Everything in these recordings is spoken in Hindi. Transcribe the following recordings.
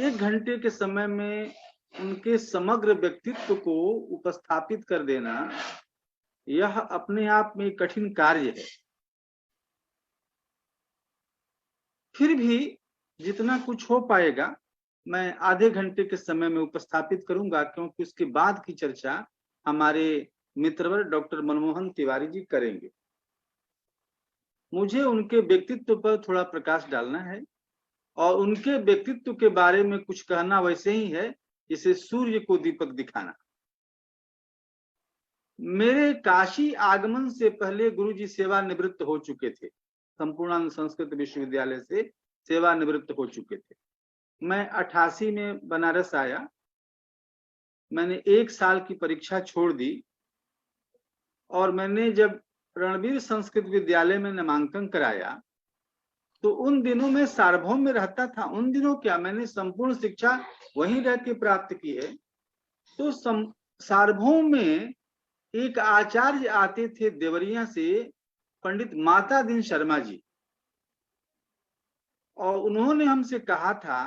1 घंटे के समय में उनके समग्र व्यक्तित्व को उपस्थापित कर देना, यह अपने आप में कठिन कार्य है। फिर भी जितना कुछ हो पाएगा मैं आधे घंटे के समय में उपस्थापित करूंगा, क्योंकि उसके बाद की चर्चा हमारे मित्रवर डॉक्टर मनमोहन तिवारी जी करेंगे। मुझे उनके व्यक्तित्व पर थोड़ा प्रकाश डालना है और उनके व्यक्तित्व के बारे में कुछ कहना वैसे ही है जैसे सूर्य को दीपक दिखाना। मेरे काशी आगमन से पहले गुरुजी सेवानिवृत्त हो चुके थे, संपूर्णानंद संस्कृत विश्वविद्यालय से सेवानिवृत्त हो चुके थे। मैं 88 में बनारस आया, मैंने 1 साल की परीक्षा छोड़ दी और मैंने जब रणवीर संस्कृत विद्यालय में नामांकन कराया तो उन दिनों में सार्वभौम में रहता था। उन दिनों क्या, मैंने संपूर्ण शिक्षा वहीं रह के प्राप्त की है। तो सार्वभौम में एक आचार्य आते थे देवरिया से, पंडित माता दीन शर्मा जी, और उन्होंने हमसे कहा था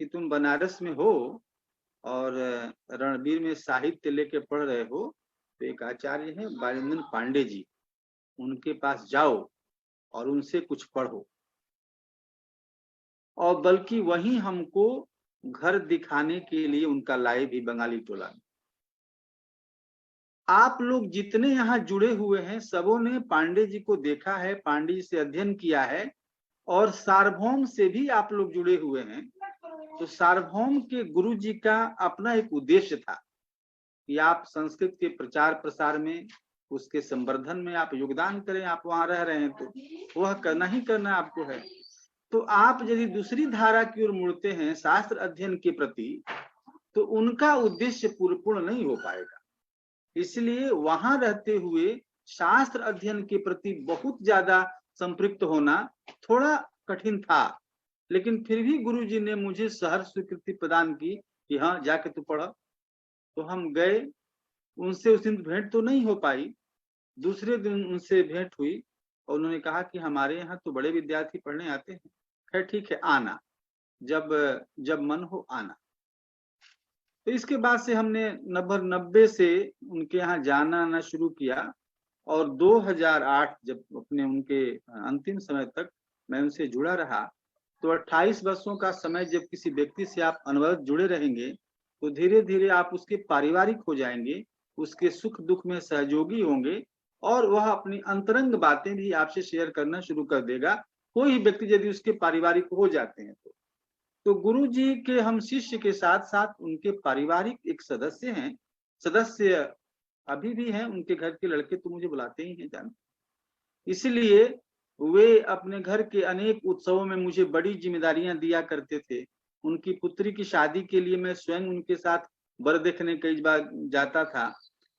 कि तुम बनारस में हो और रणवीर में साहित्य लेके पढ़ रहे हो, तो एक आचार्य है बारिंदर पांडे जी, उनके पास जाओ और उनसे कुछ पढ़ो। और बल्कि वहीं हमको घर दिखाने के लिए उनका लाए भी बंगाली टोला में। आप लोग जितने यहाँ जुड़े हुए हैं सबों ने पांडे जी को देखा है, पांडे जी से अध्ययन किया है और सार्वभौम से भी आप लोग जुड़े हुए हैं। तो सार्वभौम के गुरु जी का अपना एक उद्देश्य था कि आप संस्कृत के प्रचार प्रसार में, उसके संवर्धन में आप योगदान करें। आप वहां रह रहे हैं तो वह करना ही करना आपको है। तो आप यदि दूसरी धारा की ओर मुड़ते हैं शास्त्र अध्ययन के प्रति, तो उनका उद्देश्य पूर्ण नहीं हो पाएगा। इसलिए वहां रहते हुए शास्त्र अध्ययन के प्रति बहुत ज्यादा संपृक्त होना थोड़ा कठिन था, लेकिन फिर भी गुरुजी ने मुझे सहर्ष स्वीकृति प्रदान की कि हाँ जाके तू पढ़। तो हम गए, उनसे उस दिन भेंट तो नहीं हो पाई, दूसरे दिन उनसे भेंट हुई और उन्होंने कहा कि हमारे यहाँ तो बड़े विद्यार्थी पढ़ने आते हैं, खैर ठीक है आना, जब मन हो आना। तो इसके बाद से हमने 90 से उनके यहाँ जाना आना शुरू किया और 2008 जब अपने उनके अंतिम समय तक मैं उनसे जुड़ा रहा। तो 28 वर्षों का समय जब किसी व्यक्ति से आप अनवरत जुड़े रहेंगे तो धीरे धीरे आप उसके पारिवारिक हो जाएंगे, उसके सुख दुख में सहयोगी होंगे और वह अपनी अंतरंग बातें भी आपसे शेयर करना शुरू कर देगा, कोई व्यक्ति यदि उसके पारिवारिक हो जाते हैं तो गुरु जी के हम शिष्य के साथ साथ उनके पारिवारिक एक सदस्य हैं, सदस्य अभी भी हैं, उनके घर के लड़के तो मुझे बुलाते ही हैं जान। इसलिए वे अपने घर के अनेक उत्सवों में मुझे बड़ी जिम्मेदारियां दिया करते थे। उनकी पुत्री की शादी के लिए मैं स्वयं उनके साथ वर देखने कई बार जाता था।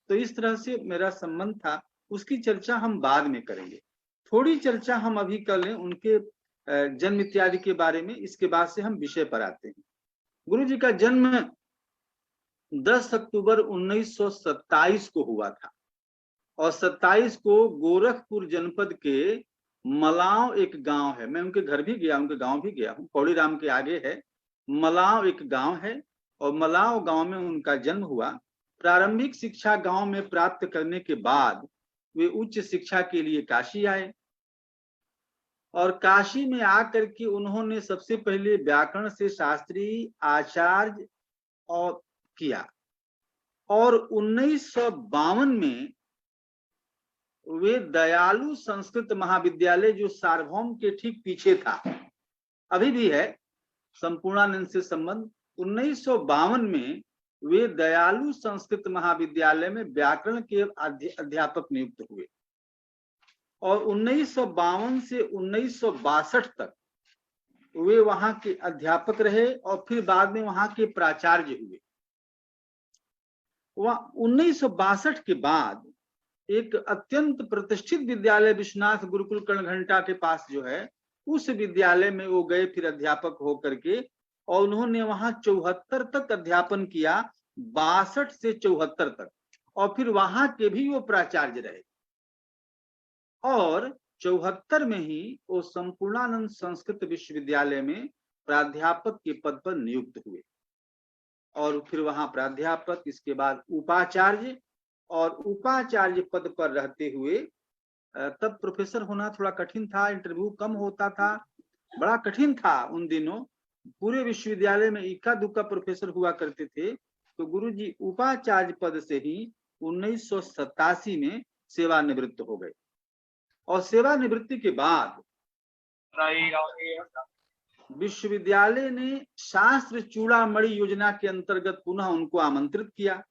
तो इस तरह से मेरा संबंध था। उसकी चर्चा हम बाद में करेंगे, थोड़ी चर्चा हम अभी कर लें उनके जन्म इत्यादि के बारे में, इसके बाद से हम विषय पर आते हैं। गुरु जी का जन्म 10 अक्टूबर 1927 को हुआ था और 27 को गोरखपुर जनपद के मलाव एक गांव है, मैं उनके घर भी गया, उनके गांव भी गया हूँ, पौड़ी राम के आगे है, मलाव एक गांव है और मलाव गांव में उनका जन्म हुआ। प्रारंभिक शिक्षा गांव में प्राप्त करने के बाद वे उच्च शिक्षा के लिए काशी आए और काशी में आकर के उन्होंने सबसे पहले व्याकरण से शास्त्री आचार्य और किया और 1952 में वे दयालु संस्कृत महाविद्यालय जो सार्वभौम के ठीक पीछे था, अभी भी है, संपूर्णानंद से संबंध, 1952 में वे दयालु संस्कृत महाविद्यालय में व्याकरण के अध्यापक नियुक्त हुए और 1952 से 1962 तक वे वहां के अध्यापक रहे और फिर बाद में वहां के प्राचार्य हुए। वह 1962 के बाद एक अत्यंत प्रतिष्ठित विद्यालय विश्वनाथ गुरुकुल कर्णघंटा के पास जो है, उस विद्यालय में वो गए फिर अध्यापक होकर के और उन्होंने वहां 74 तक अध्यापन किया, 62 से 74 तक, और फिर वहां के भी वो प्राचार्य रहे और 74 में ही वो संपूर्णानंद संस्कृत विश्वविद्यालय में प्राध्यापक के पद पर नियुक्त हुए और फिर वहां प्राध्यापक, इसके बाद उपाचार्य, और उपाचार्य पद पर रहते हुए तब प्रोफेसर होना थोड़ा कठिन था, इंटरव्यू कम होता था, बड़ा कठिन था उन दिनों। पूरे विश्वविद्यालय में इक्का दुक्का प्रोफेसर हुआ करते थे। तो गुरुजी उपाचार्य पद से ही 1987 में सेवानिवृत्त हो गए और सेवानिवृत्ति के बाद विश्वविद्यालय ने शास्त्र चूड़ामणि योजना के अंतर्गत पुनः उनको आमंत्रित किया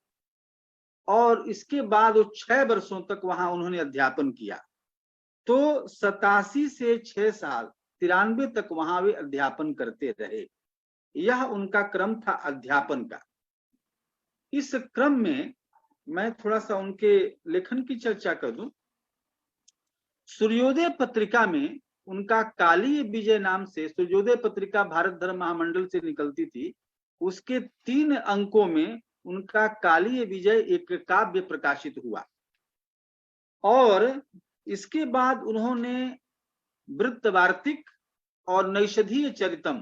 और इसके बाद वो 6 वर्षों तक वहां उन्होंने अध्यापन किया। तो 87 से 6 साल 93 तक वहां वे अध्यापन करते रहे। यह उनका क्रम था अध्यापन का। इस क्रम में मैं थोड़ा सा उनके लेखन की चर्चा कर दूं। सूर्योदय पत्रिका में उनका कालीय विजय नाम से, सूर्योदय पत्रिका भारत धर्म महामंडल से निकलती थी, उसके 3 अंकों में उनका कालीय विजय एक काव्य प्रकाशित हुआ और इसके बाद उन्होंने वृत्तवार्तिक और नैषधीय चरितम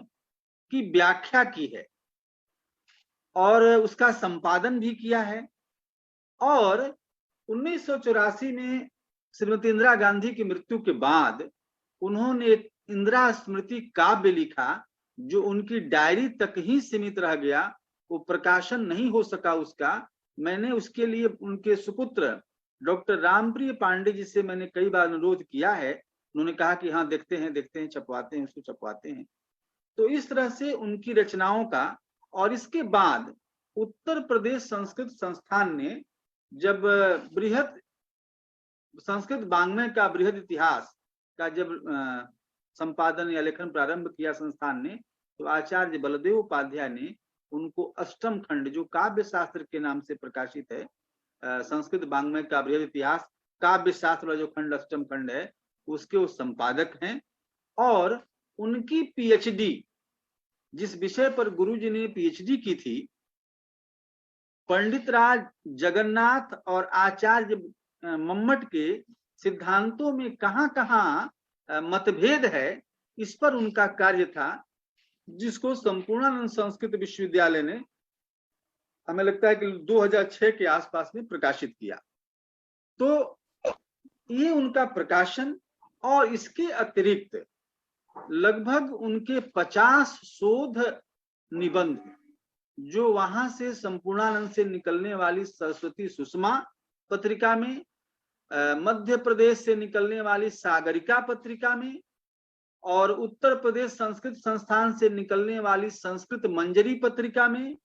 की व्याख्या की है और उसका संपादन भी किया है। और 1984 में श्रीमती इंदिरा गांधी की मृत्यु के बाद उन्होंने एक इंदिरा स्मृति काव्य लिखा जो उनकी डायरी तक ही सीमित रह गया, वो प्रकाशन नहीं हो सका उसका। मैंने उसके लिए उनके सुपुत्र डॉक्टर रामप्रिय पांडे जी से मैंने कई बार अनुरोध किया है, उन्होंने कहा कि हाँ देखते हैं छपवाते हैं, उसको छपवाते हैं। तो इस तरह से उनकी रचनाओं का। और इसके बाद उत्तर प्रदेश संस्कृत संस्थान ने जब बृहद संस्कृत वाङ्मय का बृहद इतिहास का जब संपादन या लेखन प्रारंभ किया संस्थान ने, तो आचार्य बलदेव उपाध्याय ने उनको अष्टम खंड, जो काव्य शास्त्र के नाम से प्रकाशित है, संस्कृत वाङ्मय का बृहद इतिहास काव्य शास्त्र वाला जो खंड अष्टम खंड है, उसके वो संपादक हैं। और उनकी पीएचडी, जिस विषय पर गुरुजी ने पीएचडी की थी, पंडित राज जगन्नाथ और आचार्य मम्मट के सिद्धांतों में कहां कहां मतभेद है, इस पर उनका कार्य था, जिसको संपूर्णानंद संस्कृत विश्वविद्यालय ने हमें लगता है कि 2006 के आसपास में प्रकाशित किया। तो ये उनका प्रकाशन। और इसके अतिरिक्त लगभग उनके 50 शोध निबंध जो वहां से संपूर्णानंद से निकलने वाली सरस्वती सुषमा पत्रिका में, मध्य प्रदेश से निकलने वाली सागरिका पत्रिका में और उत्तर प्रदेश संस्कृत संस्थान से निकलने वाली संस्कृत मंजरी पत्रिका में,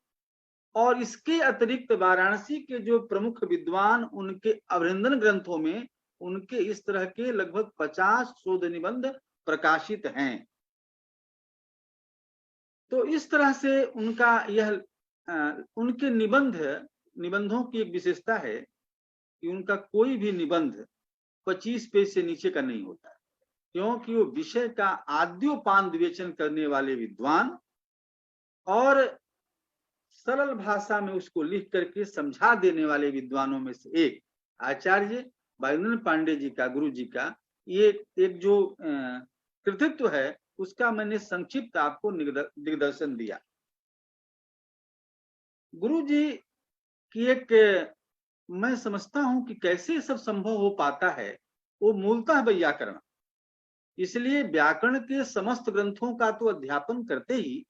और इसके अतिरिक्त वाराणसी के जो प्रमुख विद्वान उनके अभिनंदन ग्रंथों में उनके इस तरह के लगभग 50 शोध निबंध प्रकाशित हैं। तो इस तरह से उनका यह उनके निबंधों की एक विशेषता है कि उनका कोई भी निबंध 25 पेज से नीचे का नहीं होता है, क्योंकि वो विषय का आद्योपान विवेचन करने वाले विद्वान और सरल भाषा में उसको लिख करके समझा देने वाले विद्वानों में से एक आचार्य वायुनंद पांडे जी का, गुरु जी का ये एक जो कृतित्व है, उसका मैंने संक्षिप्त आपको दिग्दर्शन दिया। गुरु जी की एक, मैं समझता हूं कि कैसे सब संभव हो पाता है, वो मूलतः व्याकरण। इसलिए व्याकरण के समस्त ग्रंथों का तो अध्यापन करते ही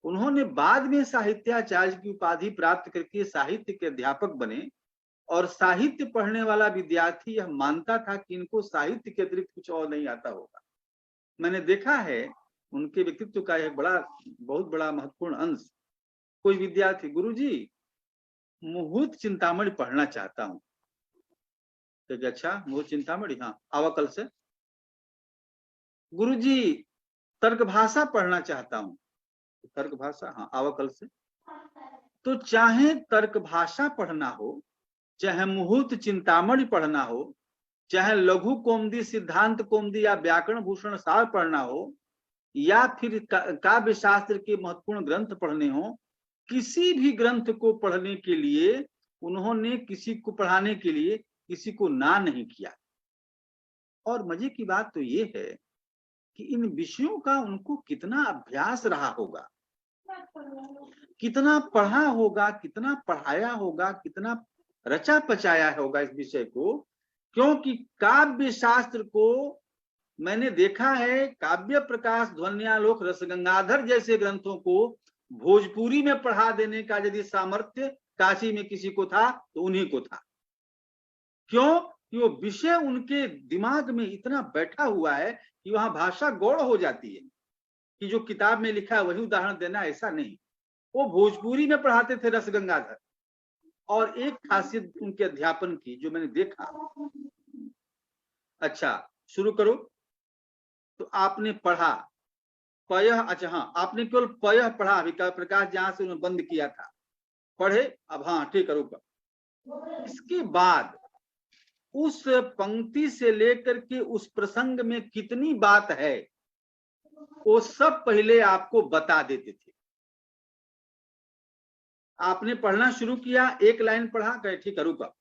उन्होंने बाद में साहित्याचार्य की उपाधि प्राप्त करके साहित्य के अध्यापक बने। और साहित्य पढ़ने वाला विद्यार्थी यह मानता था कि इनको साहित्य के अतिरिक्त कुछ और नहीं आता होगा। मैंने देखा है उनके व्यक्तित्व का एक बहुत बड़ा महत्वपूर्ण अंश। कोई विद्यार्थी, गुरुजी मुहूर्त चिंतामणि पढ़ना चाहता हूं, तो अच्छा मुहूर्त चिंतामणि, हाँ आवा कल से। गुरुजी तर्क भाषा पढ़ना चाहता हूं, तर्क भाषा, हाँ आवा कल से। तो चाहे तर्क भाषा पढ़ना हो, चाहे मुहूर्त चिंतामणि पढ़ना हो, चाहे लघु कौमुदी, सिद्धांत कौमुदी या व्याकरण भूषण सार पढ़ना हो, या फिर काव्य शास्त्र के महत्वपूर्ण ग्रंथ पढ़ने हो, किसी भी ग्रंथ को पढ़ने के लिए उन्होंने किसी को पढ़ाने के लिए किसी को ना नहीं किया। और मजे की बात तो ये है कि इन विषयों का उनको कितना अभ्यास रहा होगा, कितना पढ़ा होगा, कितना पढ़ाया होगा, कितना रचा पचाया होगा इस विषय को। क्योंकि काव्य शास्त्र को मैंने देखा है, काव्य प्रकाश, ध्वन्यालोक, रसगंगाधर जैसे ग्रंथों को भोजपुरी में पढ़ा देने का यदि सामर्थ्य काशी में किसी को था तो उन्हीं को था। क्यों कि वो विषय उनके दिमाग में इतना बैठा हुआ है कि वहां भाषा गौड़ हो जाती है कि जो किताब में लिखा है वही उदाहरण देना, ऐसा नहीं। वो भोजपुरी में पढ़ाते थे रसगंगाधर। और एक खासियत उनके अध्यापन की जो मैंने देखा, अच्छा शुरू करो, तो आपने पढ़ा पयः, अच्छा हाँ, आपने केवल पयः पढ़ा, विकास प्रकाश जहां से उन्होंने बंद किया था पढ़े, अब हाँ ठीक है रुको। इसके बाद उस पंक्ति से लेकर के उस प्रसंग में कितनी बात है वो सब पहले आपको बता देते थे। आपने पढ़ना शुरू किया, एक लाइन पढ़ा, कहे ठीक है रुका।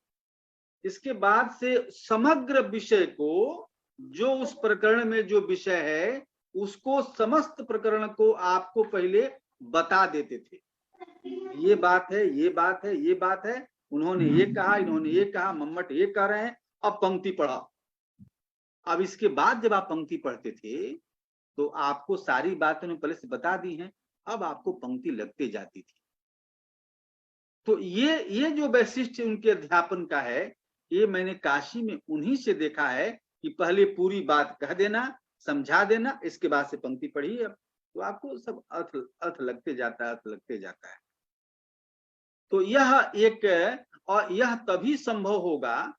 इसके बाद से समग्र विषय को, जो उस प्रकरण में जो विषय है उसको, समस्त प्रकरण को आपको पहले बता देते थे। ये बात है, ये बात है, ये बात है, उन्होंने ये कहा, इन्होंने ये कहा, मम्मट ये कह रहे हैं, अब पंक्ति पढ़ाओ। अब इसके बाद जब आप पंक्ति पढ़ते थे तो आपको सारी बातें पहले से बता दी हैं, अब आपको पंक्ति लगते जाती थी। तो ये जो वैशिष्ट उनके अध्यापन का है, ये मैंने काशी में उन्हीं से देखा है कि पहले पूरी बात कह देना, समझा देना, इसके बाद से पंक्ति पढ़िए, तो आपको सब अर्थ लगते जाता है, अर्थ लगते जाता है। तो यह एक, और यह तभी संभव होगा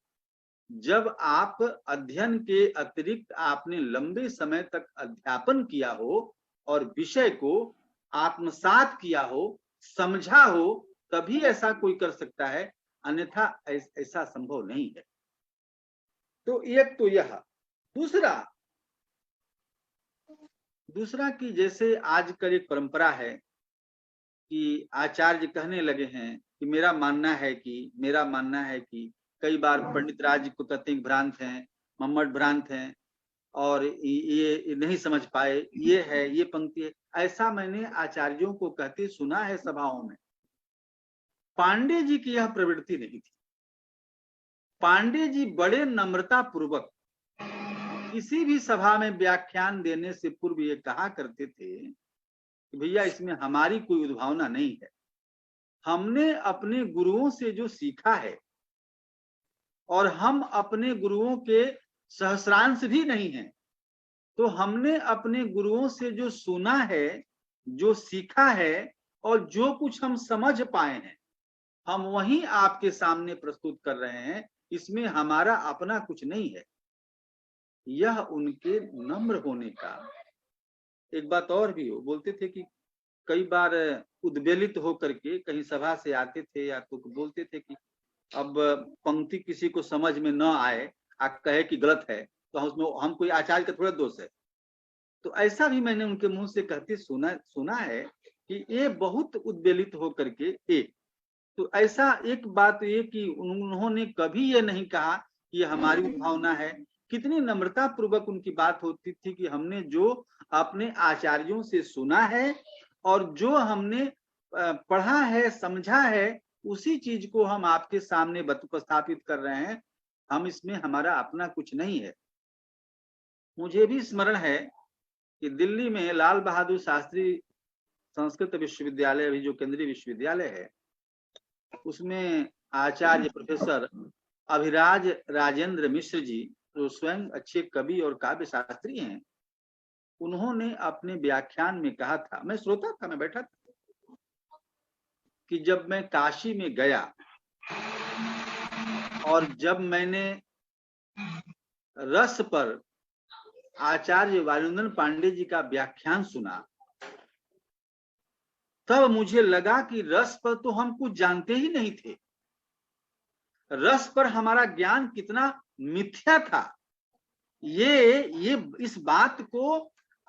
जब आप अध्ययन के अतिरिक्त आपने लंबे समय तक अध्यापन किया हो और विषय को आत्मसात किया हो, समझा हो, तभी ऐसा कोई कर सकता है, अन्यथा ऐसा संभव नहीं है। तो एक तो यह, दूसरा कि जैसे आजकल एक परंपरा है कि आचार्य कहने लगे हैं कि मेरा मानना है कि कई बार पंडित राज को कहते हैं भ्रांत हैं, मम्मट भ्रांत हैं और ये नहीं समझ पाए, ये है, ये पंक्ति है, ऐसा मैंने आचार्यों को कहते सुना है सभाओं में। पांडे जी की यह प्रवृत्ति नहीं थी। पांडे जी बड़े नम्रता पूर्वक किसी भी सभा में व्याख्यान देने से पूर्व ये कहा करते थे कि भैया इसमें हमारी कोई उद्भावना नहीं है, हमने अपने गुरुओं से जो सीखा है, और हम अपने गुरुओं के सहस्रांश भी नहीं हैं, तो हमने अपने गुरुओं से जो सुना है, जो सीखा है, और जो कुछ हम समझ पाए हैं, हम वही आपके सामने प्रस्तुत कर रहे हैं, इसमें हमारा अपना कुछ नहीं है। यह उनके नम्र होने का। एक बात और भी हो, बोलते थे कि कई बार उद्वेलित होकर के कहीं सभा से आते थे या तो बोलते थे कि अब पंक्ति किसी को समझ में न आए, आप कहे कि गलत है, तो उसमें हम कोई आचार्य का थोड़ा दोष है। तो ऐसा भी मैंने उनके मुंह से कहते सुना है कि ये बहुत उद्वेलित होकर के एक, तो ऐसा एक बात ये कि उन्होंने कभी ये नहीं कहा कि हमारी भावना है। कितनी नम्रता पूर्वक उनकी बात होती थी कि हमने जो अपने आचार्यों से सुना है और जो हमने पढ़ा है, समझा है, उसी चीज को हम आपके सामने उपस्थापित कर रहे हैं, हम इसमें हमारा अपना कुछ नहीं है। मुझे भी स्मरण है कि दिल्ली में लाल बहादुर शास्त्री संस्कृत विश्वविद्यालय, अभी जो केंद्रीय विश्वविद्यालय है, उसमें आचार्य प्रोफेसर अभिराज राजेंद्र मिश्र जी, जो स्वयं अच्छे कवि और काव्य शास्त्री हैं, उन्होंने अपने व्याख्यान में कहा था, मैं श्रोता था, मैं बैठा था, कि जब मैं काशी में गया और जब मैंने रस पर आचार्य वायुनंदन पांडे जी का व्याख्यान सुना, तब मुझे लगा कि रस पर तो हम कुछ जानते ही नहीं थे, रस पर हमारा ज्ञान कितना मिथ्या था। ये इस बात को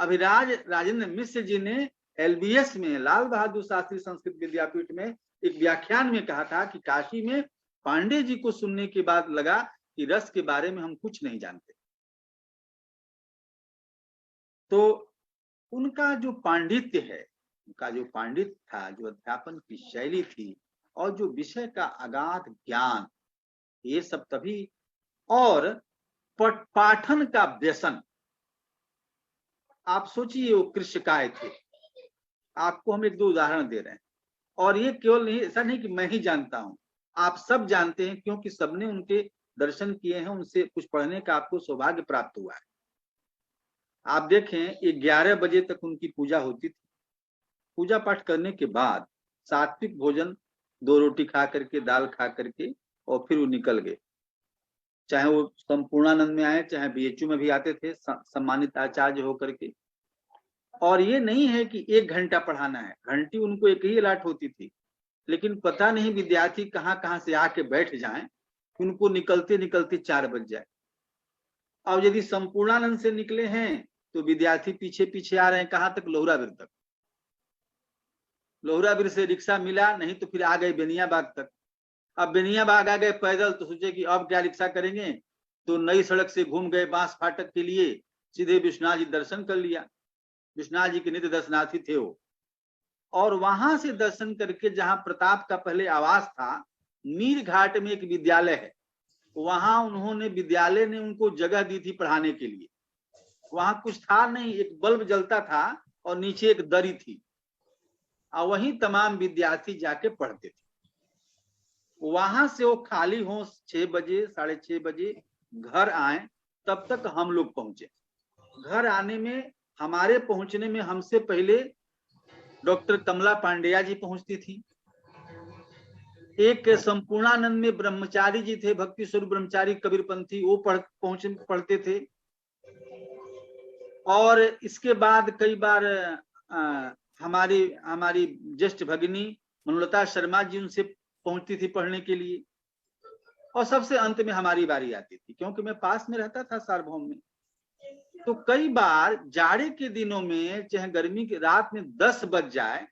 अभिराज राजेंद्र मिश्र जी ने LBS में, लाल बहादुर शास्त्री संस्कृत विद्यापीठ में एक व्याख्यान में कहा था कि काशी में पांडे जी को सुनने के बाद लगा कि रस के बारे में हम कुछ नहीं जानते। तो उनका जो पांडित्य है, उनका जो पांडित्य था, जो अध्यापन की शैली थी और जो विषय का अगाध ज्ञान, ये सब तभी, और पाठन का व्यसन। आप सोचिए वो कृष्णकाय थे, आपको हम एक दो उदाहरण दे रहे हैं, और ये केवल नहीं, ऐसा नहीं कि मैं ही जानता हूं, आप सब जानते हैं, क्योंकि सबने उनके दर्शन किए हैं, उनसे कुछ पढ़ने का आपको सौभाग्य प्राप्त हुआ है। आप देखें 11 बजे तक उनकी पूजा होती थी। पूजा पाठ करने के बाद सात्विक भोजन, 2 रोटी खा करके, दाल खा करके, और फिर वो निकल गए। चाहे वो संपूर्णानंद में आए, चाहे बीएचयू में भी आते थे सम्मानित आचार्य होकर के। और ये नहीं है कि 1 घंटा पढ़ाना है, घंटी उनको एक ही अलाट होती थी, लेकिन पता नहीं विद्यार्थी कहाँ कहाँ से आके बैठ जाएं, उनको निकलते निकलते 4 बज जाए। और यदि संपूर्णानंद से निकले हैं तो विद्यार्थी पीछे पीछे आ रहे हैं, कहाँ तक? लोहरावीर तक। लोहरावीर से रिक्शा मिला नहीं तो फिर आ गए बेनियाबाग तक। अब बेनियाबाग आ गए पैदल, तो सोचे कि अब क्या रिक्शा करेंगे, तो नई सड़क से घूम गए बांस फाटक के लिए, सीधे विश्वनाथ जी दर्शन कर लिया। विश्वनाथ जी के नित्य दर्शनार्थी थे वो। और वहां से दर्शन करके, जहां प्रताप का पहले आवास था, मीर घाट में एक विद्यालय है, वहां उन्होंने, विद्यालय ने उनको जगह दी थी पढ़ाने के लिए। वहां कुछ था नहीं, एक बल्ब जलता था और नीचे एक दरी थी, और वहीं तमाम विद्यार्थी जाके पढ़ते थे। वहां से वो खाली हो 6 बजे, 6:30 बजे घर आए, तब तक हम लोग पहुंचे। घर आने में, हमारे पहुंचने में हमसे पहले डॉक्टर कमला पांडेया जी पहुंचती थी। एक संपूर्णानंद में ब्रह्मचारी जी थे, भक्ति स्वरूप ब्रह्मचारी कबीरपंथी, वो पढ़ते थे। और इसके बाद कई बार हमारी ज्येष्ठ भगिनी मनोलता शर्मा जी उनसे पहुंचती थी पढ़ने के लिए। और सबसे अंत में हमारी बारी आती थी, क्योंकि मैं पास में रहता था सार्वभौम में। तो कई बार जाड़े के दिनों में, चाहे गर्मी की रात में 10 बज जाए,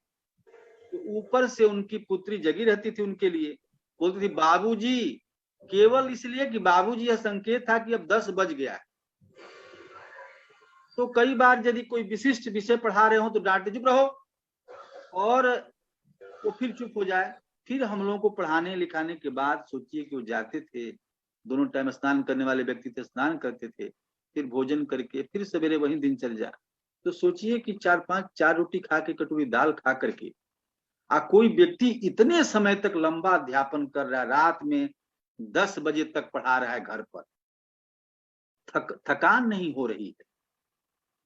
तो ऊपर से उनकी पुत्री जगी रहती थी उनके लिए, बोलती थी बाबूजी, केवल इसलिए कि बाबूजी यह संकेत था कि अब 10 बज गया है। तो कई बार यदि कोई विशिष्ट विषय पढ़ा रहे हो तो डांटते, चुप रहो, और वो फिर चुप हो जाए। फिर हम लोगों को पढ़ाने लिखाने के बाद सोचिए कि वो जाते थे, दोनों टाइम स्नान करने वाले व्यक्ति थे, स्नान करते थे, फिर भोजन करके फिर सवेरे वहीं दिनचर्या। तो सोचिए कि 4 रोटी खा के, कटोरी दाल खा करके, कोई व्यक्ति इतने समय तक लंबा अध्यापन कर रहा है, रात में 10 बजे तक पढ़ा रहा है घर पर, थकान नहीं हो रही है।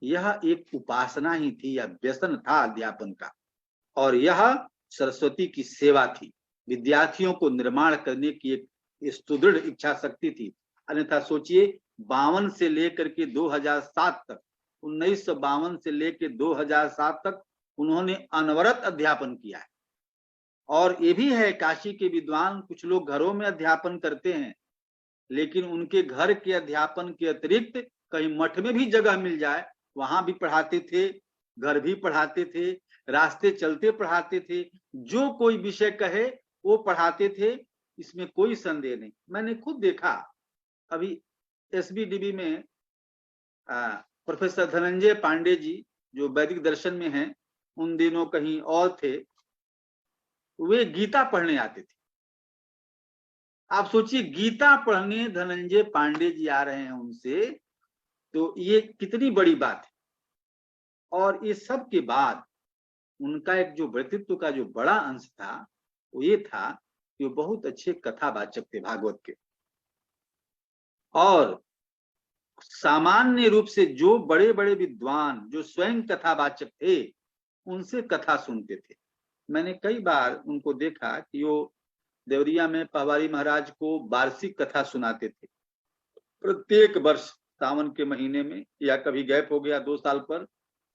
यह एक उपासना ही थी, यह व्यसन था अध्यापन का, और यह सरस्वती की सेवा थी, विद्यार्थियों को निर्माण करने की एक सुदृढ़ इच्छा शक्ति थी। अन्यथा सोचिए 52 से लेकर के 2007 तक, 1952 से लेकर 2007 तक उन्होंने अनवरत अध्यापन किया है। और ये भी है, काशी के विद्वान कुछ लोग घरों में अध्यापन करते हैं, लेकिन उनके घर के अध्यापन के अतिरिक्त कहीं मठ में भी जगह मिल जाए, वहां भी पढ़ाते थे, घर भी पढ़ाते थे, रास्ते चलते पढ़ाते थे, जो कोई विषय कहे वो पढ़ाते थे, इसमें कोई संदेह नहीं। मैंने खुद देखा, अभी एसबीडीबी में प्रोफेसर धनंजय पांडे जी, जो वैदिक दर्शन में हैं, उन दिनों कहीं और थे, वे गीता पढ़ने आते थे। आप सोचिए, गीता पढ़ने धनंजय पांडे जी आ रहे हैं उनसे, तो ये कितनी बड़ी बात है। और इस सब के बाद उनका एक जो व्यक्तित्व का जो बड़ा अंश था, वो ये था कि वो बहुत अच्छे कथावाचक थे भागवत के। और सामान्य रूप से जो बड़े बड़े विद्वान जो स्वयं कथावाचक थे, उनसे कथा सुनते थे। मैंने कई बार उनको देखा कि वो देवरिया में पहवारी महाराज को वार्षिक कथा सुनाते थे। प्रत्येक वर्ष सावन के महीने में, या कभी गैप हो गया 2 साल पर,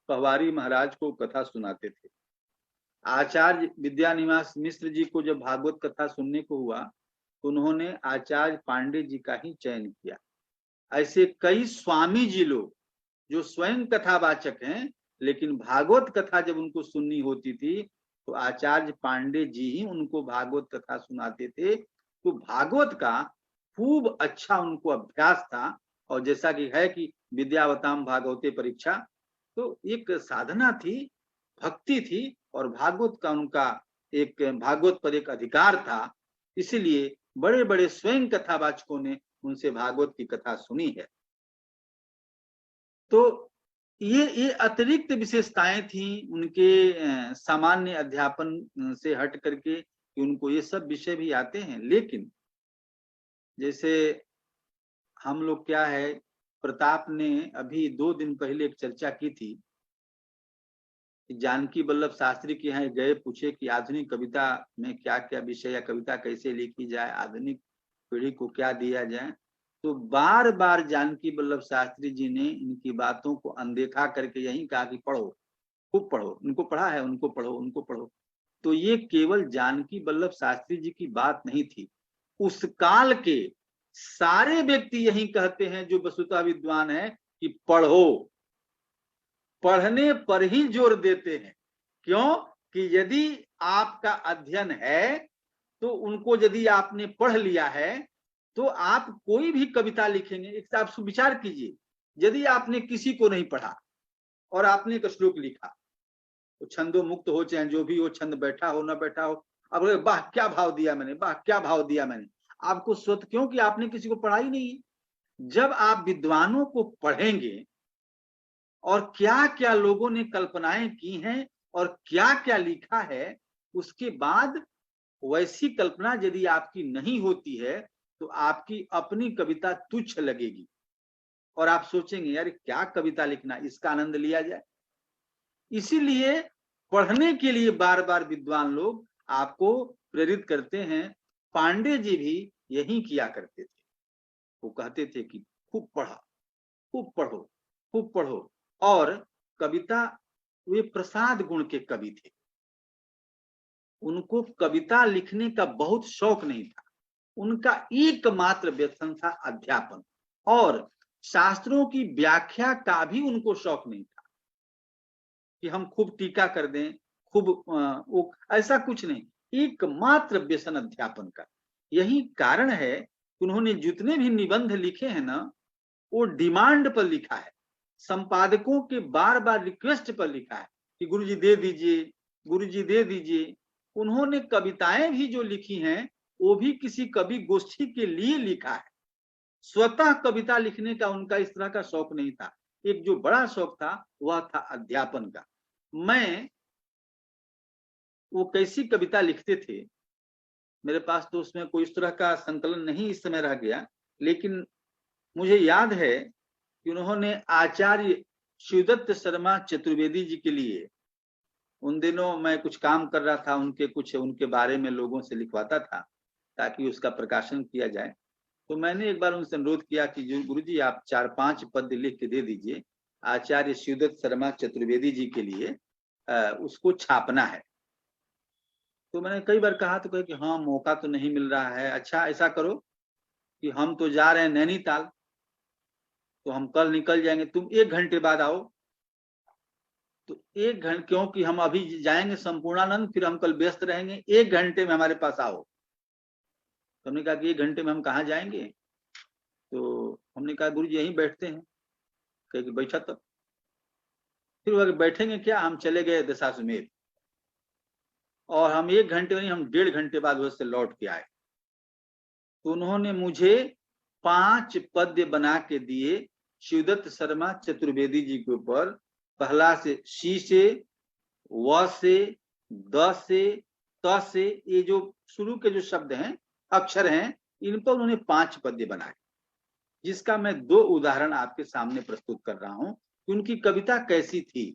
पहवारी महाराज को कथा सुनाते थे। आचार्य विद्यानिवास मिश्र जी को जब भागवत कथा सुनने को हुआ, तो उन्होंने आचार्य पांडे जी का ही चयन किया। ऐसे कई स्वामी जी लोग जो स्वयं कथावाचक हैं, लेकिन भागवत कथा जब उनको सुननी होती थी तो आचार्य पांडे जी ही उनको भागवत कथा सुनाते थे। तो भागवत का खूब अच्छा उनको अभ्यास था। और जैसा कि है कि विद्यावताम भागवते परीक्षा, तो एक साधना थी, भक्ति थी, और भागवत का उनका एक भागवत पर एक अधिकार था, इसीलिए बड़े बड़े स्वयं कथावाचकों ने उनसे भागवत की कथा सुनी है। तो ये अतिरिक्त विशेषताएं थी उनके सामान्य अध्यापन से हट करके कि उनको ये सब विषय भी आते हैं। लेकिन जैसे हम लोग क्या है, प्रताप ने अभी 2 दिन पहले एक चर्चा की थी कि जानकी वल्लभ शास्त्री के यहाँ गए, पूछे कि आधुनिक कविता में क्या क्या विषय या कविता कैसे लिखी जाए, आधुनिक पीढ़ी को क्या दिया जाए। तो बार बार जानकी वल्लभ शास्त्री जी ने इनकी बातों को अनदेखा करके यही कहा कि पढ़ो, खूब पढ़ो, उनको पढ़ा है, उनको पढ़ो, उनको पढ़ो। तो ये केवल जानकी वल्लभ शास्त्री जी की बात नहीं थी, उस काल के सारे व्यक्ति यही कहते हैं जो वस्तुतः विद्वान है कि पढ़ो, पढ़ने पर ही जोर देते हैं। क्यों कि यदि आपका अध्ययन है तो उनको यदि आपने पढ़ लिया है तो आप कोई भी कविता लिखेंगे। एक आप विचार कीजिए, यदि आपने किसी को नहीं पढ़ा और आपने एक श्लोक लिखा, तो छंदो मुक्त हो चाहे जो भी हो, छंद बैठा हो ना बैठा हो, अब वाह क्या भाव दिया मैंने, वाह क्या भाव दिया मैंने, आपको स्वतः, क्योंकि आपने किसी को पढ़ा ही नहीं है। जब आप विद्वानों को पढ़ेंगे और क्या क्या लोगों ने कल्पनाएं की हैं और क्या क्या लिखा है, उसके बाद वैसी कल्पना यदि आपकी नहीं होती है तो आपकी अपनी कविता तुच्छ लगेगी और आप सोचेंगे यार क्या कविता लिखना, इसका आनंद लिया जाए। इसीलिए पढ़ने के लिए बार बार विद्वान लोग आपको प्रेरित करते हैं। पांडे जी भी यही किया करते थे, वो कहते थे कि खूब पढ़ा, खूब पढ़ो, खूब पढ़ो। और कविता, वे प्रसाद गुण के कवि थे, उनको कविता लिखने का बहुत शौक नहीं था, उनका एकमात्र व्यसन था अध्यापन, और शास्त्रों की व्याख्या का भी उनको शौक नहीं था कि हम खूब टीका कर दें, खूब वो ऐसा कुछ नहीं, एकमात्र व्यसन अध्यापन का। यही कारण है कि उन्होंने जितने भी निबंध लिखे हैं ना, वो डिमांड पर लिखा है, संपादकों के बार बार रिक्वेस्ट पर लिखा है कि गुरुजी दे दीजिए, गुरुजी दे दीजिए। उन्होंने कविताएं भी जो लिखी हैं वो भी किसी कवि गोष्ठी के लिए लिखा है, स्वतः कविता लिखने का उनका इस तरह का शौक नहीं था। एक जो बड़ा शौक था वह था अध्यापन का। मैं वो कैसी कविता लिखते थे, मेरे पास तो उसमें कोई इस तरह का संकलन नहीं इस समय रह गया, लेकिन मुझे याद है कि उन्होंने आचार्य शिवदत्त शर्मा चतुर्वेदी जी के लिए, उन दिनों मैं कुछ काम कर रहा था, उनके बारे में लोगों से लिखवाता था ताकि उसका प्रकाशन किया जाए। तो मैंने एक बार उनसे अनुरोध किया कि गुरुजी आप 4-5 पद्य लिख के दे दीजिए, आचार्य शिवदत्त शर्मा चतुर्वेदी जी के लिए उसको छापना है। तो मैंने कई बार कहा तो कहे कि हाँ मौका तो नहीं मिल रहा है। अच्छा ऐसा करो कि हम तो जा रहे हैं नैनीताल, तो हम कल निकल जाएंगे, तुम 1 घंटे बाद आओ। तो 1 घंटे, क्योंकि हम अभी जाएंगे संपूर्णानंद, फिर हम कल व्यस्त रहेंगे, 1 घंटे में हमारे पास आओ। तो हमने कहा कि 1 घंटे में हम कहाँ जाएंगे, तो हमने कहा गुरुजी यहीं बैठते हैं। कहे कि बैठा तब, फिर वो बैठेंगे क्या, हम चले गए दशाश्वमेध, और हम 1 घंटे नहीं, हम 1.5 घंटे बाद वहां से लौट के आए। तो उन्होंने मुझे 5 पद्य बना के दिए शिवदत्त शर्मा चतुर्वेदी जी के ऊपर, पहला से शी से, व से, द से, त से, ये जो शुरू के जो शब्द हैं, अक्षर हैं, इन पर उन्होंने 5 पद्य बनाए, जिसका मैं 2 उदाहरण आपके सामने प्रस्तुत कर रहा हूं कि उनकी कविता कैसी थी,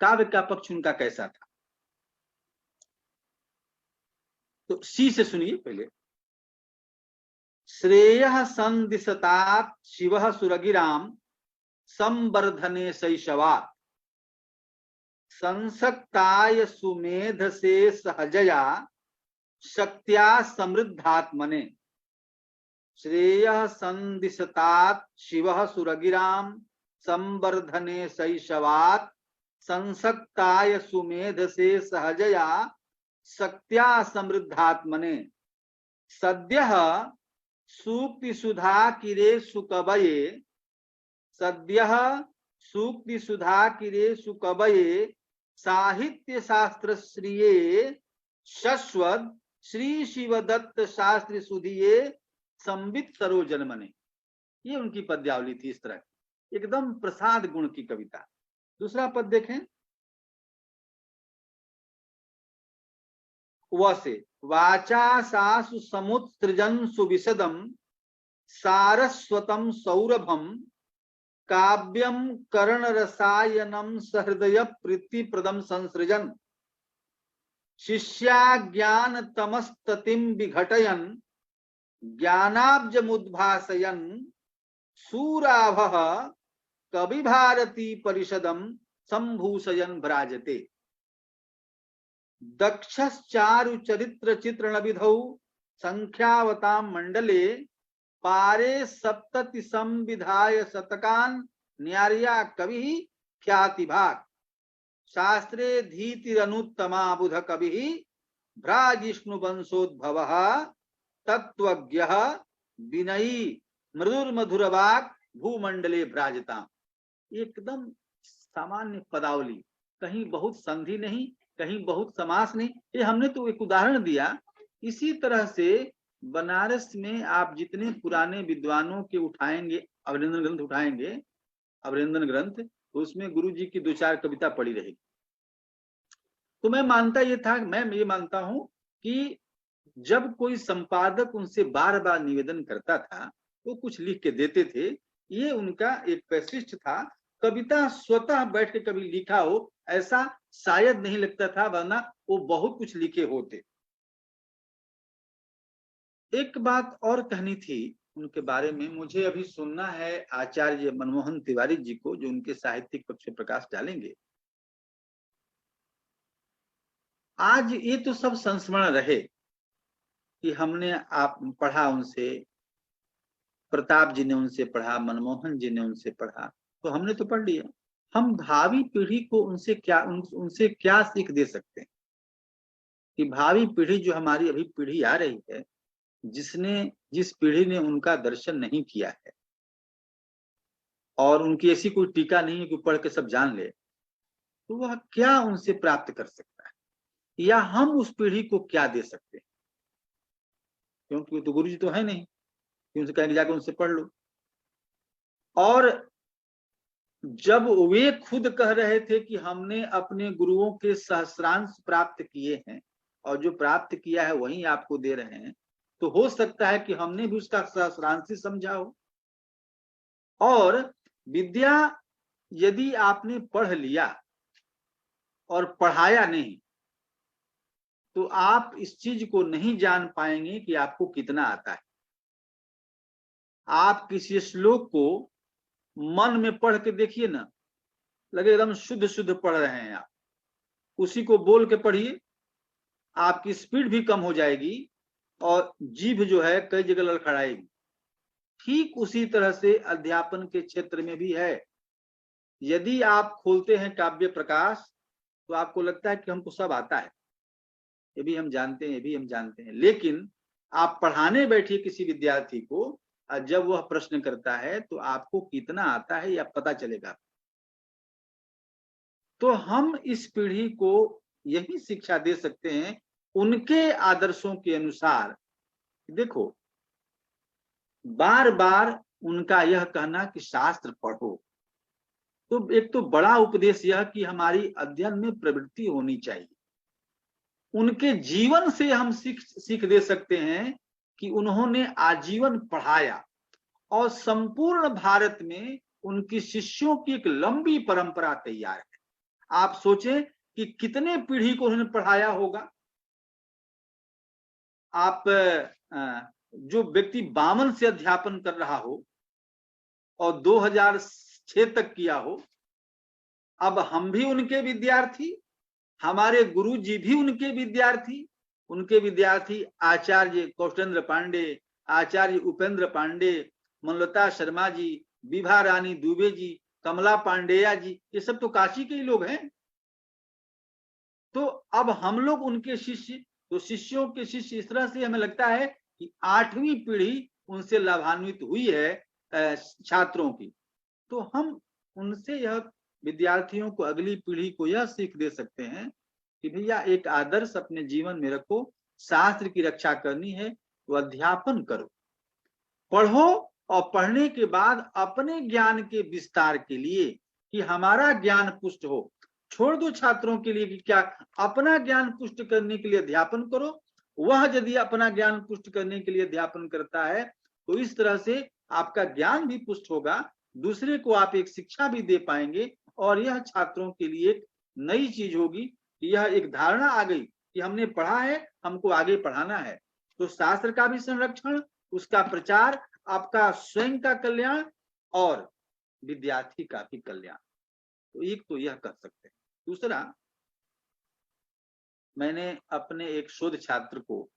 काव्य का पक्ष उनका कैसा था। तो सी से सुनिए पहले। श्रेयः संदिशतात शिवः सुरगिराम संवर्धने शैशवात् संसक्ताय सुमेधसे सहजया शक्त्या समृद्धात्मने। श्रेयः संदिशतात शिवः सुरगिराम संवर्धने शैशवात् संसक्ताय सुमेधसे सहजया शक्त्या समृद्धात्मने। सद्यः सूक्ति सुधा किरे सुकवये, सद्यः सूक्ति सुधा किरे सुकवये साहित्य शास्त्र श्रिये शश्वत श्री शिवदत्त शास्त्र सुधिये संबित सरो जन्मने। ये उनकी पद्यावली थी, इस तरह एकदम प्रसाद गुण की कविता। दूसरा पद देखें, वसे वाचा सासु समुत्सृजन सुविशदम सारस्वतम सौरभम काव्यम कर्ण रसायनम सहृदय प्रीतिप्रदम संसृजन शिष्या ज्ञान तमस्ततिम विघटयन ज्ञानाब्जमुद्भासयन सूराभः कवि भारती परिषदम संभूषयन भ्राजते। दक्षश्चारु चरित्र चित्रण विधौ संख्यावतां मंडले पारे सप्तति संविधाय शतकान न्यार्या कवि ख्याति भाग शास्त्रे धीतिरनुत्तमा बुध कवि भ्राजिष्णु वंशोद्भव तत्वज्ञ विनयी मृदुर्मधुरवाक् भूमंडले भ्राजता। एकदम सामान्य पदावली, कहीं बहुत संधि नहीं, कहीं बहुत समास नहीं। ये हमने तो एक उदाहरण दिया। इसी तरह से बनारस में आप जितने पुराने विद्वानों के उठाएंगे, अभिनंदन ग्रंथ उठाएंगे, अभिनंदन ग्रंथ, तो उसमें गुरु जी की 2-4 कविता पड़ी रहेगी। तो मैं ये मानता हूं कि जब कोई संपादक उनसे बार बार निवेदन करता था तो कुछ लिख के देते थे। ये उनका एक वैशिष्ट था। कविता स्वतः बैठ के कभी लिखा हो ऐसा शायद नहीं लगता था, वरना वो बहुत कुछ लिखे होते। एक बात और कहनी थी उनके बारे में, मुझे अभी सुनना है आचार्य मनमोहन तिवारी जी को, जो उनके साहित्यिक पक्ष में प्रकाश डालेंगे। आज ये तो सब संस्मरण रहे कि हमने आप पढ़ा उनसे, प्रताप जी ने उनसे पढ़ा, मनमोहन जी ने उनसे पढ़ा, तो हमने तो पढ़ लिया। हम भावी पीढ़ी को उनसे क्या सीख दे सकते हैं कि भावी पीढ़ी जो हमारी अभी पीढ़ी आ रही है, जिस पीढ़ी ने उनका दर्शन नहीं किया है और उनकी ऐसी कोई टीका नहीं है कि पढ़ के सब जान ले, तो वह क्या उनसे प्राप्त कर सकता है, या हम उस पीढ़ी को क्या दे सकते हैं? क्योंकि तो गुरु जी तो है नहीं कि उनसे कहेंगे जाकर उनसे पढ़ लो। और जब वे खुद कह रहे थे कि हमने अपने गुरुओं के सहस्रांश प्राप्त किए हैं और जो प्राप्त किया है वही आपको दे रहे हैं, तो हो सकता है कि हमने भी उसका सहस्रांश समझा हो। और विद्या यदि आपने पढ़ लिया और पढ़ाया नहीं, तो आप इस चीज को नहीं जान पाएंगे कि आपको कितना आता है। आप किसी श्लोक को मन में पढ़ के देखिए ना, लगे एकदम शुद्ध शुद्ध पढ़ रहे हैं आप, उसी को बोल के पढ़िए, आपकी स्पीड भी कम हो जाएगी और जीभ जो है कई जगह लड़खड़ाएगी। ठीक उसी तरह से अध्यापन के क्षेत्र में भी है। यदि आप खोलते हैं काव्य प्रकाश तो आपको लगता है कि हमको सब आता है, ये भी हम जानते हैं, ये भी हम जानते हैं, लेकिन आप पढ़ाने बैठिए किसी विद्यार्थी को, जब वह प्रश्न करता है तो आपको कितना आता है यह पता चलेगा। तो हम इस पीढ़ी को यही शिक्षा दे सकते हैं उनके आदर्शों के अनुसार। देखो, बार बार उनका यह कहना कि शास्त्र पढ़ो, तो एक तो बड़ा उपदेश यह कि हमारी अध्ययन में प्रवृत्ति होनी चाहिए। उनके जीवन से हम सीख दे सकते हैं कि उन्होंने आजीवन पढ़ाया और संपूर्ण भारत में उनकी शिष्यों की एक लंबी परंपरा तैयार है। आप सोचें कि कितने पीढ़ी को उन्होंने पढ़ाया होगा। आप जो व्यक्ति 52 से अध्यापन कर रहा हो और 2006 तक किया हो, अब हम भी उनके विद्यार्थी, हमारे गुरु जी भी उनके विद्यार्थी आचार्य कौशलेंद्र पांडे, आचार्य उपेंद्र पांडे, मनलता शर्मा जी, विभा रानी दुबे जी, कमला पांडेया जी, ये सब तो काशी के ही लोग हैं। तो अब हम लोग उनके शिष्य, तो शिष्यों के शिष्य, इस तरह से हमें लगता है कि 8वीं पीढ़ी उनसे लाभान्वित हुई है छात्रों की। तो हम उनसे यह विद्यार्थियों को, अगली पीढ़ी को यह सीख दे सकते हैं कि भैया एक आदर्श अपने जीवन में रखो, शास्त्र की रक्षा करनी है तो अध्यापन करो, पढ़ो, और पढ़ने के बाद अपने ज्ञान के विस्तार के लिए कि हमारा ज्ञान पुष्ट हो, छोड़ दो छात्रों के लिए कि क्या, अपना ज्ञान पुष्ट करने के लिए अध्यापन करो। वह यदि अपना ज्ञान पुष्ट करने के लिए अध्यापन करता है तो इस तरह से आपका ज्ञान भी पुष्ट होगा, दूसरे को आप एक शिक्षा भी दे पाएंगे, और यह छात्रों के लिए एक नई चीज होगी कि यह एक धारणा आ गई कि हमने पढ़ा है, हमको आगे पढ़ाना है। तो शास्त्र का भी संरक्षण, उसका प्रचार, आपका स्वयं का कल्याण और विद्यार्थी का भी कल्याण। तो एक तो यह कर सकते हैं। दूसरा, मैंने अपने एक शोध छात्र को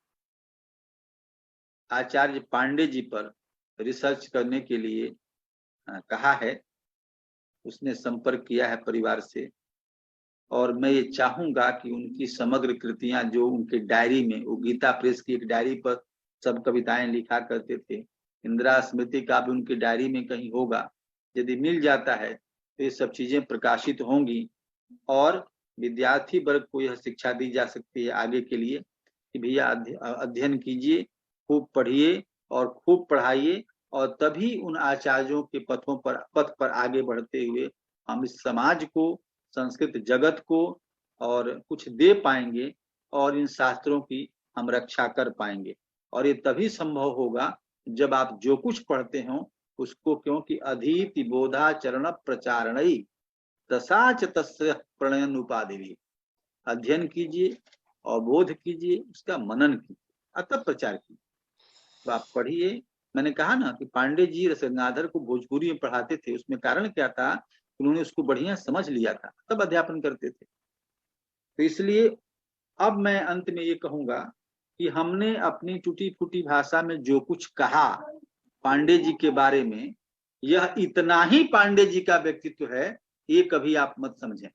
आचार्य पांडे जी पर रिसर्च करने के लिए कहा है। उसने संपर्क किया है परिवार से, और मैं ये चाहूंगा कि उनकी समग्र कृतियां जो उनके डायरी में, वो गीता प्रेस की एक डायरी पर सब कविताएं लिखा करते थे, इंदिरा स्मृति का भी उनकी डायरी में कहीं होगा, यदि मिल जाता है तो ये सब चीजें प्रकाशित होंगी, और विद्यार्थी वर्ग को यह शिक्षा दी जा सकती है आगे के लिए कि भैया अध्ययन कीजिए, खूब पढ़िए और खूब पढ़ाइए, और तभी उन आचार्यों के पथ पर आगे बढ़ते हुए हम इस समाज को, संस्कृत जगत को और कुछ दे पाएंगे, और इन शास्त्रों की हम रक्षा कर पाएंगे। और ये तभी संभव होगा जब आप जो कुछ पढ़ते हो उसको, क्योंकि अधीति बोधाचरण प्रचारणई तसाच तस्य प्रणयन उपाधि, अध्ययन कीजिए और बोध कीजिए, उसका मनन कीजिए, अतः प्रचार कीजिए। तो आप पढ़िए। मैंने कहा ना कि पांडे जी रसगंगाधर को भोजपुरी में पढ़ाते थे, उसमें कारण क्या था, उन्होंने उसको बढ़िया समझ लिया था, तब अध्यापन करते थे। तो इसलिए अब मैं अंत में ये कहूंगा कि हमने अपनी टूटी फूटी भाषा में जो कुछ कहा पांडे जी के बारे में, यह इतना ही पांडे जी का व्यक्तित्व है, ये कभी आप मत समझें,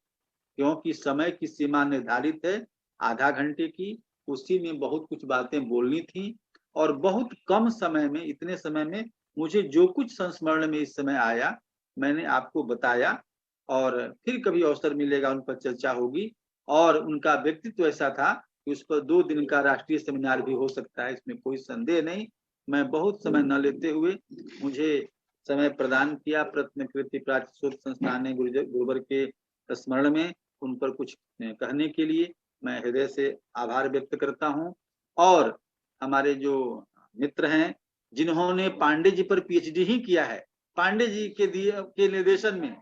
क्योंकि समय की सीमा निर्धारित है आधा घंटे की, उसी में बहुत कुछ बातें बोलनी थी, और बहुत कम समय में, इतने समय में मुझे जो कुछ संस्मरण में इस समय आया मैंने आपको बताया, और फिर कभी अवसर मिलेगा उन पर चर्चा होगी। और उनका व्यक्तित्व ऐसा था कि उस पर 2 दिन का राष्ट्रीय सेमिनार भी हो सकता है, इसमें कोई संदेह नहीं। मैं बहुत समय न लेते हुए, मुझे समय प्रदान किया प्रत्नकृति प्राच्य शोध संस्थान ने गुरुवर के स्मरण में उन पर कुछ कहने के लिए मैं हृदय से आभार व्यक्त करता हूं। और हमारे जो मित्र हैं जिन्होंने पांडे जी पर पीएचडी ही किया है, पांडे जी के निर्देशन में,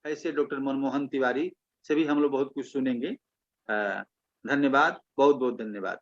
ऐसे डॉक्टर मनमोहन तिवारी से भी हम लोग बहुत कुछ सुनेंगे। धन्यवाद, बहुत बहुत धन्यवाद।